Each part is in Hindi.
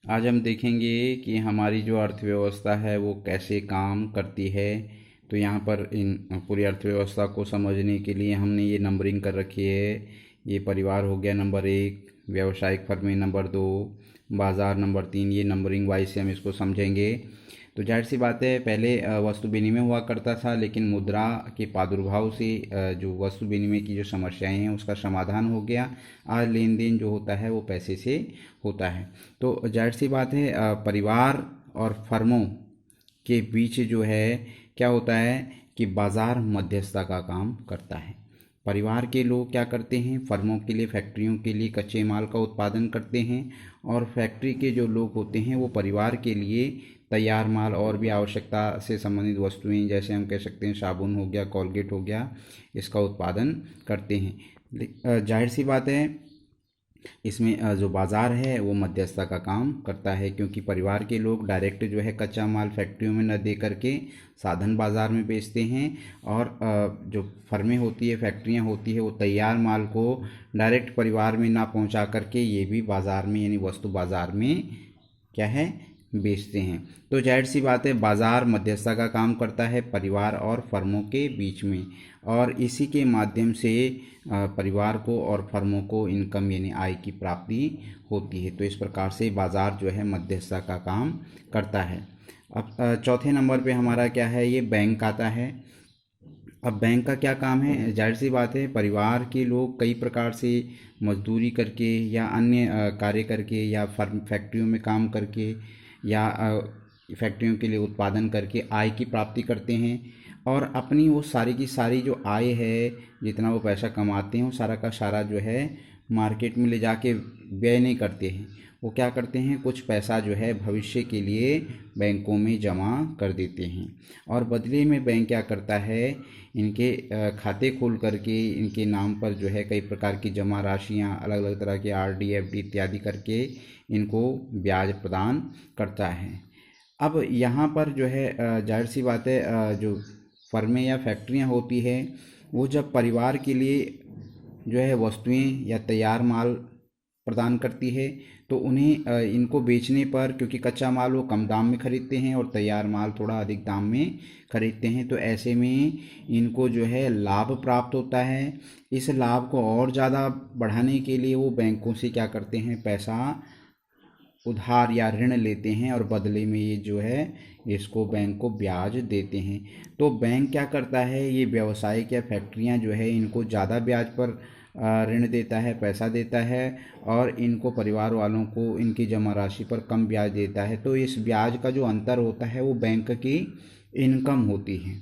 आज हम देखेंगे कि हमारी जो अर्थव्यवस्था है वो कैसे काम करती है। तो यहाँ पर इन पूरी अर्थव्यवस्था को समझने के लिए हमने ये नंबरिंग कर रखी है। ये परिवार हो गया नंबर 1, व्यावसायिक फर्में नंबर 2, बाज़ार नंबर 3। ये नंबरिंग वाइज से हम इसको समझेंगे। तो जाहिर सी बात है, पहले वस्तु विनिमय हुआ करता था, लेकिन मुद्रा के प्रादुर्भाव से जो वस्तु विनिमय की जो समस्याएं हैं उसका समाधान हो गया। आज लेन देन जो होता है वो पैसे से होता है। तो जाहिर सी बात है, परिवार और फर्मों के बीच जो है क्या होता है कि बाज़ार मध्यस्थता का काम करता है। परिवार के लोग क्या करते हैं, फर्मों के लिए, फैक्ट्रियों के लिए कच्चे माल का उत्पादन करते हैं, और फैक्ट्री के जो लोग होते हैं वो परिवार के लिए तैयार माल और भी आवश्यकता से संबंधित वस्तुएं, जैसे हम कह सकते हैं साबुन हो गया, कोलगेट हो गया, इसका उत्पादन करते हैं। जाहिर सी बात है, इसमें जो बाज़ार है वो मध्यस्थता का काम करता है, क्योंकि परिवार के लोग डायरेक्ट जो है कच्चा माल फैक्ट्रियों में न दे करके साधन बाज़ार में बेचते हैं, और जो फर्में होती है, फैक्ट्रियां होती है, वो तैयार माल को डायरेक्ट परिवार में ना पहुंचा करके ये भी बाज़ार में यानी वस्तु बाज़ार में क्या है, बेचते हैं। तो जाहिर सी बात है, बाज़ार मध्यस्थता का काम करता है परिवार और फर्मों के बीच में, और इसी के माध्यम से परिवार को और फर्मों को इनकम यानी आय की प्राप्ति होती है। तो इस प्रकार से बाज़ार जो है मध्यस्थता का काम करता है। अब चौथे नंबर पे हमारा क्या है, ये बैंक आता है। अब बैंक का क्या काम है, जाहिर सी बात है, परिवार के लोग कई प्रकार से मजदूरी करके या अन्य कार्य करके या फर्म फैक्ट्रियों में काम करके या फैक्ट्रियों के लिए उत्पादन करके आय की प्राप्ति करते हैं, और अपनी वो सारी की सारी जो आय है, जितना वो पैसा कमाते हैं, वो सारा का सारा जो है मार्केट में ले जाके व्यय नहीं करते हैं। वो क्या करते हैं, कुछ पैसा जो है भविष्य के लिए बैंकों में जमा कर देते हैं, और बदले में बैंक क्या करता है, इनके खाते खोल करके इनके नाम पर जो है कई प्रकार की जमा राशियां, अलग अलग तरह के आरडी, एफडी इत्यादि करके इनको ब्याज प्रदान करता है। अब यहाँ पर जो है जाहिर सी बात है, जो फर्में या फैक्ट्रियाँ होती है, वो जब परिवार के लिए जो है वस्तुएं या तैयार माल प्रदान करती है, तो उन्हें इनको बेचने पर, क्योंकि कच्चा माल वो कम दाम में खरीदते हैं और तैयार माल थोड़ा अधिक दाम में खरीदते हैं, तो ऐसे में इनको जो है लाभ प्राप्त होता है। इस लाभ को और ज़्यादा बढ़ाने के लिए वो बैंकों से क्या करते हैं, पैसा उधार या ऋण लेते हैं, और बदले में ये जो है इसको बैंक को ब्याज देते हैं। तो बैंक क्या करता है, ये व्यवसायिक या फैक्ट्रियां जो है इनको ज़्यादा ब्याज पर ऋण देता है, पैसा देता है, और इनको परिवार वालों को इनकी जमा राशि पर कम ब्याज देता है। तो इस ब्याज का जो अंतर होता है वो बैंक की इनकम होती है।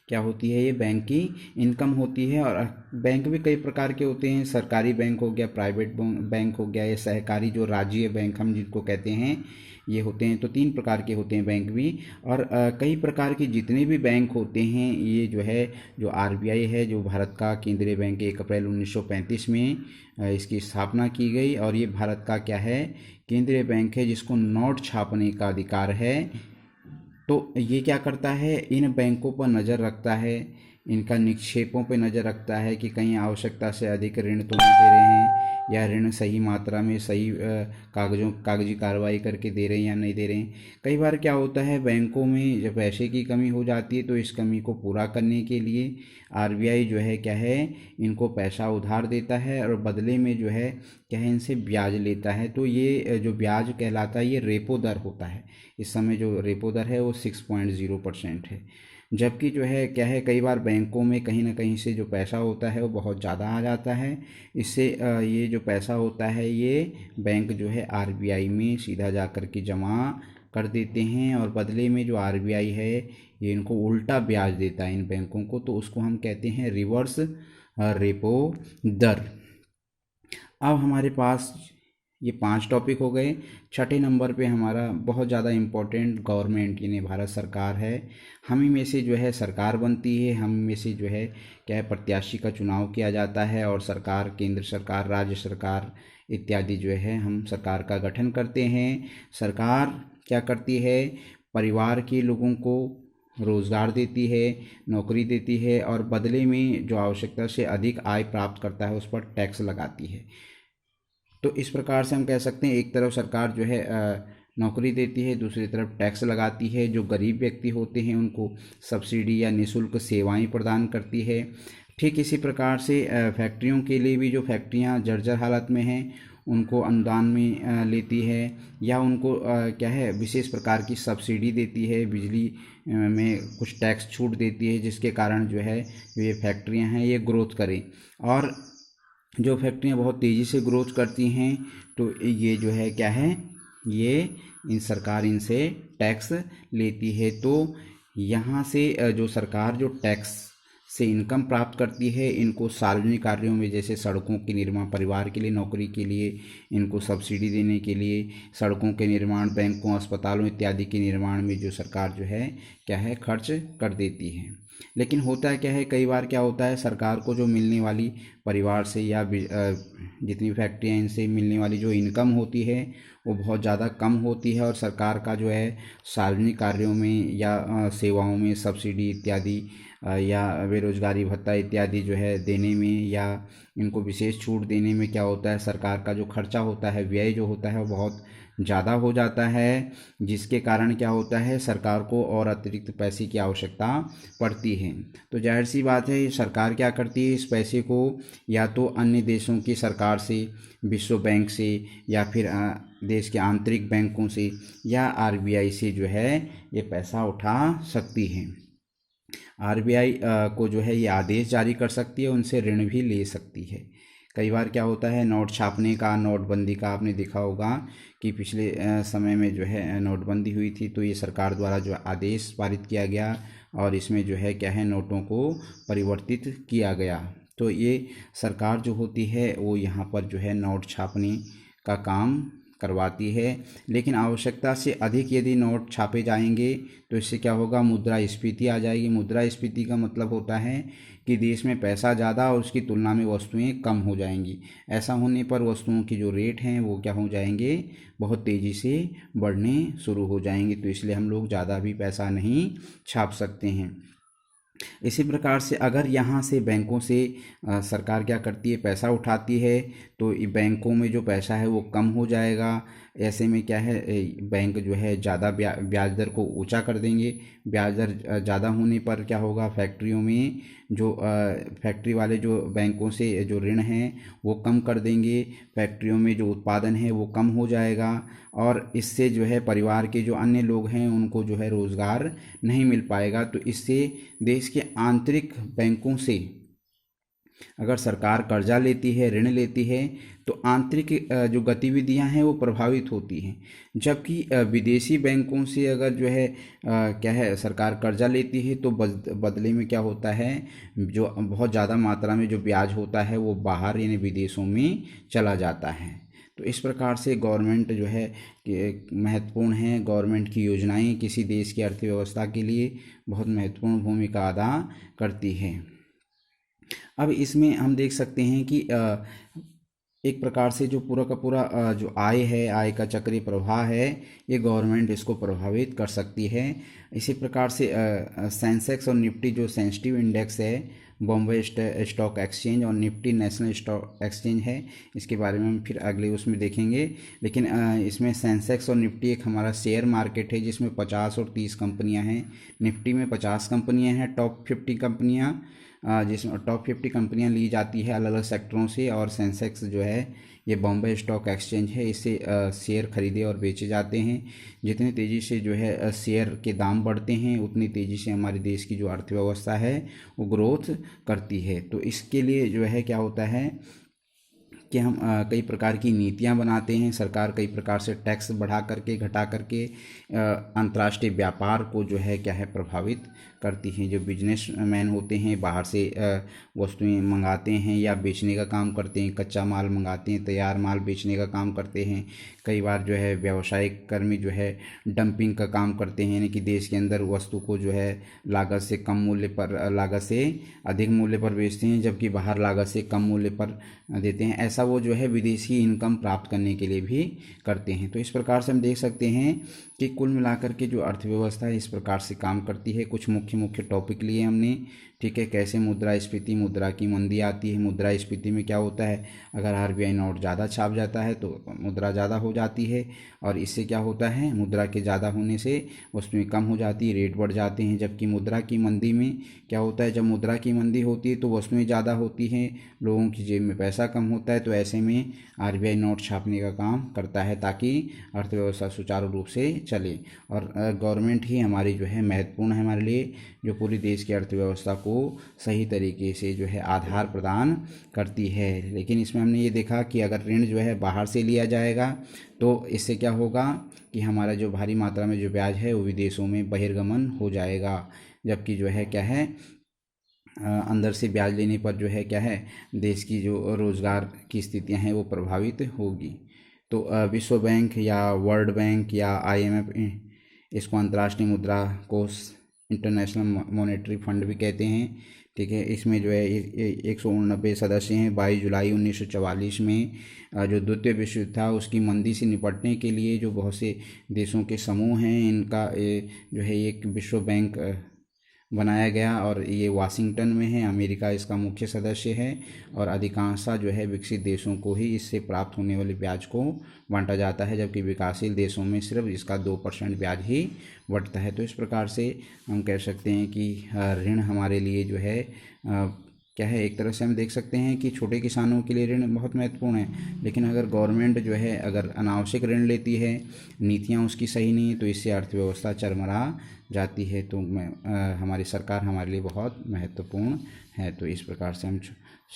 क्या होती है, ये बैंक की इनकम होती है। और बैंक भी कई प्रकार के होते हैं, सरकारी बैंक हो गया, प्राइवेट बैंक हो गया, ये सहकारी जो राज्य बैंक हम जिनको कहते हैं ये होते हैं। तो 3 प्रकार के होते हैं बैंक भी। और कई प्रकार के जितने भी बैंक होते हैं, ये जो है, जो आरबीआई है, जो भारत का केंद्रीय बैंक, 1 अप्रैल 1935 में इसकी स्थापना की गई, और ये भारत का क्या है, केंद्रीय बैंक है, जिसको नोट छापने का अधिकार है। तो ये क्या करता है, इन बैंकों पर नज़र रखता है, इनका निक्षेपों पर नज़र रखता है कि कहीं आवश्यकता से अधिक ऋण तो नहीं दे रहे हैं, या ऋण सही मात्रा में सही कागजी कार्रवाई करके दे रहे हैं या नहीं दे रहे हैं। कई बार क्या होता है, बैंकों में जब पैसे की कमी हो जाती है, तो इस कमी को पूरा करने के लिए आरबीआई जो है क्या है, इनको पैसा उधार देता है, और बदले में जो है क्या है, इनसे ब्याज लेता है। तो ये जो ब्याज कहलाता है, ये रेपो दर होता है। इस समय जो रेपो दर है वो 6.0% है। जबकि जो है क्या है, कई बार बैंकों में कहीं ना कहीं से जो पैसा होता है वो बहुत ज़्यादा आ जाता है। इससे ये जो पैसा होता है ये बैंक जो है आरबीआई में सीधा जा कर के जमा कर देते हैं, और बदले में जो आरबीआई है ये इनको उल्टा ब्याज देता है इन बैंकों को। तो उसको हम कहते हैं रिवर्स रेपो दर। अब हमारे पास ये 5 टॉपिक हो गए। छठे नंबर पे हमारा बहुत ज़्यादा इम्पोर्टेंट गवर्नमेंट यानी भारत सरकार है। हम ही में से जो है सरकार बनती है, हम में से जो है क्या है, प्रत्याशी का चुनाव किया जाता है, और सरकार, केंद्र सरकार, राज्य सरकार इत्यादि जो है हम सरकार का गठन करते हैं। सरकार क्या करती है, परिवार के लोगों को रोज़गार देती है, नौकरी देती है, और बदले में जो आवश्यकता से अधिक आय प्राप्त करता है उस पर टैक्स लगाती है। तो इस प्रकार से हम कह सकते हैं, एक तरफ सरकार जो है नौकरी देती है, दूसरी तरफ टैक्स लगाती है, जो गरीब व्यक्ति होते हैं उनको सब्सिडी या निःशुल्क सेवाएं प्रदान करती है। ठीक इसी प्रकार से फैक्ट्रियों के लिए भी, जो फैक्ट्रियां जर्जर हालत में हैं उनको अनुदान में लेती है, या उनको क्या है विशेष प्रकार की सब्सिडी देती है, बिजली में कुछ टैक्स छूट देती है, जिसके कारण जो है जो ये फैक्ट्रियां हैं ये ग्रोथ करें। और जो फैक्ट्रियां बहुत तेज़ी से ग्रोथ करती हैं तो ये जो है क्या है, ये सरकार इनसे टैक्स लेती है। तो यहाँ से जो सरकार जो टैक्स से इनकम प्राप्त करती है, इनको सार्वजनिक कार्यों में जैसे सड़कों के निर्माण, परिवार के लिए नौकरी के लिए इनको सब्सिडी देने के लिए, सड़कों के निर्माण, बैंकों, अस्पतालों इत्यादि के निर्माण में जो सरकार जो है क्या है खर्च कर देती है। लेकिन होता है क्या है, कई बार क्या होता है, सरकार को जो मिलने वाली परिवार से या जितनी फैक्ट्रियाँ इनसे मिलने वाली जो इनकम होती है वो बहुत ज़्यादा कम होती है, और सरकार का जो है सार्वजनिक कार्यों में या सेवाओं में सब्सिडी इत्यादि या बेरोजगारी भत्ता इत्यादि जो है देने में, या इनको विशेष छूट देने में क्या होता है, सरकार का जो खर्चा होता है, व्यय जो होता है वो बहुत ज़्यादा हो जाता है, जिसके कारण क्या होता है सरकार को और अतिरिक्त पैसे की आवश्यकता पड़ती है। तो जाहिर सी बात है सरकार क्या करती है, इस पैसे को या तो अन्य देशों की सरकार से, विश्व बैंक से, या फिर देश के आंतरिक बैंकों से या आरबीआई से जो है ये पैसा उठा सकती है। आरबीआई को जो है ये आदेश जारी कर सकती है, उनसे ऋण भी ले सकती है। कई बार क्या होता है, नोट छापने का, नोटबंदी का आपने देखा होगा कि पिछले समय में जो है नोटबंदी हुई थी, तो ये सरकार द्वारा जो आदेश पारित किया गया और इसमें जो है क्या है नोटों को परिवर्तित किया गया। तो ये सरकार जो होती है वो यहाँ पर जो है नोट छापने का काम करवाती है। लेकिन आवश्यकता से अधिक यदि नोट छापे जाएंगे तो इससे क्या होगा, मुद्रास्फीति आ जाएगी। मुद्रास्फीति का मतलब होता है कि देश में पैसा ज़्यादा और उसकी तुलना में वस्तुएं कम हो जाएंगी। ऐसा होने पर वस्तुओं की जो रेट हैं वो क्या हो जाएंगे, बहुत तेज़ी से बढ़ने शुरू हो जाएंगे। तो इसलिए हम लोग ज़्यादा भी पैसा नहीं छाप सकते हैं। इसी प्रकार से अगर यहाँ से बैंकों से सरकार क्या करती है, पैसा उठाती है, तो बैंकों में जो पैसा है वो कम हो जाएगा। ऐसे में क्या है, बैंक जो है ज़्यादा ब्याज दर को ऊंचा कर देंगे। ब्याज दर ज़्यादा होने पर क्या होगा, फैक्ट्रियों में जो फैक्ट्री वाले जो बैंकों से जो ऋण हैं वो कम कर देंगे, फैक्ट्रियों में जो उत्पादन है वो कम हो जाएगा, और इससे जो है परिवार के जो अन्य लोग हैं उनको जो है रोज़गार नहीं मिल पाएगा। तो इससे देश के आंतरिक बैंकों से अगर सरकार कर्जा लेती है, ऋण लेती है, तो आंतरिक जो गतिविधियां हैं वो प्रभावित होती हैं। जबकि विदेशी बैंकों से अगर जो है क्या है सरकार कर्जा लेती है तो बदले में क्या होता है, जो बहुत ज़्यादा मात्रा में जो ब्याज होता है वो बाहर यानी विदेशों में चला जाता है। तो इस प्रकार से गवर्नमेंट जो है महत्वपूर्ण है। गवर्नमेंट की योजनाएं किसी देश की अर्थव्यवस्था के लिए बहुत महत्वपूर्ण भूमिका अदा करती है। अब इसमें हम देख सकते हैं कि एक प्रकार से जो पूरा का पूरा जो आय है, आय का चक्रीय प्रवाह है, ये गवर्नमेंट इसको प्रभावित कर सकती है। इसी प्रकार से सेंसेक्स और निफ्टी जो सेंसिटिव इंडेक्स है, बॉम्बे स्टॉक एक्सचेंज और निफ्टी नेशनल स्टॉक एक्सचेंज है, इसके बारे में हम फिर अगले उसमें देखेंगे। लेकिन इसमें सेंसेक्स और निफ्टी एक हमारा शेयर मार्केट है जिसमें 50 और 30 कंपनियां हैं। निफ्टी में 50 कंपनियां हैं, टॉप 50 कंपनियां, जिसमें टॉप 50 कंपनियां ली जाती है अलग अलग सेक्टरों से। और सेंसेक्स जो है ये बॉम्बे स्टॉक एक्सचेंज है, इससे शेयर खरीदे और बेचे जाते हैं। जितनी तेज़ी से जो है शेयर के दाम बढ़ते हैं उतनी तेज़ी से हमारे देश की जो अर्थव्यवस्था है वो ग्रोथ करती है। तो इसके लिए जो है क्या होता है कि हम कई प्रकार की नीतियां बनाते हैं। सरकार कई प्रकार से टैक्स बढ़ा करके, घटा करके अंतर्राष्ट्रीय व्यापार को जो है क्या है प्रभावित करती हैं। जो बिजनेसमैन होते हैं बाहर से वस्तुएं मंगाते हैं या बेचने का काम करते हैं, कच्चा माल मंगाते हैं, तैयार माल बेचने का काम करते हैं। कई बार जो है व्यावसायिक कर्मी जो है डंपिंग का काम करते हैं, यानी कि देश के अंदर वस्तु को जो है लागत से कम मूल्य पर, लागत से अधिक मूल्य पर बेचते हैं, जबकि बाहर लागत से कम मूल्य पर देते हैं। ऐसा वो जो है विदेशी इनकम प्राप्त करने के लिए भी करते हैं। तो इस प्रकार से हम देख सकते हैं कि कुल मिलाकर के जो अर्थव्यवस्था है इस प्रकार से काम करती है। कुछ मुख्य टॉपिक लिए हमने, ठीक है। कैसे मुद्रास्फीति, मुद्रा की मंदी आती है। मुद्रास्फीति में क्या होता है, अगर आरबीआई नोट ज़्यादा छाप जाता है तो मुद्रा ज़्यादा हो जाती है, और इससे क्या होता है, मुद्रा के ज़्यादा होने से वस्तुएं कम हो जाती है, रेट बढ़ जाते हैं। जबकि मुद्रा की मंदी में क्या होता है, जब मुद्रा की मंदी होती है तो वस्तुएं ज़्यादा होती हैं, लोगों की जेब में पैसा कम होता है। तो ऐसे में आरबीआई नोट छापने का काम करता है ताकि अर्थव्यवस्था सुचारू रूप से चले। और गवर्नमेंट ही हमारी जो है महत्वपूर्ण है हमारे लिए, जो पूरी देश की अर्थव्यवस्था को सही तरीके से जो है आधार प्रदान करती है। लेकिन इसमें हमने ये देखा कि अगर ऋण जो है बाहर से लिया जाएगा तो इससे क्या होगा कि हमारा जो भारी मात्रा में जो ब्याज है वो विदेशों में बहिर्गमन हो जाएगा। जबकि जो है क्या है, अंदर से ब्याज लेने पर जो है क्या है, देश की जो रोज़गार की स्थितियां हैं वो प्रभावित होगी। तो विश्व बैंक या वर्ल्ड बैंक या IMF, इसको अंतर्राष्ट्रीय मुद्रा कोष, इंटरनेशनल मॉनेटरी फंड भी कहते हैं, ठीक है। इसमें जो है 189 सदस्य हैं। 22 जुलाई 1944 में जो द्वितीय विश्व युद्ध था उसकी मंदी से निपटने के लिए जो बहुत से देशों के समूह हैं, इनका जो है एक विश्व बैंक बनाया गया, और ये वाशिंगटन में है। अमेरिका इसका मुख्य सदस्य है, और अधिकांशतः जो है विकसित देशों को ही इससे प्राप्त होने वाले ब्याज को बांटा जाता है, जबकि विकासशील देशों में सिर्फ इसका 2% ब्याज ही बढ़ता है। तो इस प्रकार से हम कह सकते हैं कि ऋण हमारे लिए जो है क्या है, एक तरह से हम देख सकते हैं कि छोटे किसानों के लिए ऋण बहुत महत्वपूर्ण है। लेकिन अगर गवर्नमेंट जो है अगर अनावश्यक ऋण लेती है, नीतियाँ उसकी सही नहीं है, तो इससे अर्थव्यवस्था चरमरा जाती है। तो हमारी सरकार हमारे लिए बहुत महत्वपूर्ण है। तो इस प्रकार से हम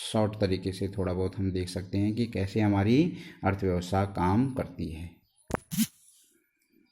शॉर्ट तरीके से थोड़ा बहुत हम देख सकते हैं कि कैसे हमारी अर्थव्यवस्था काम करती है।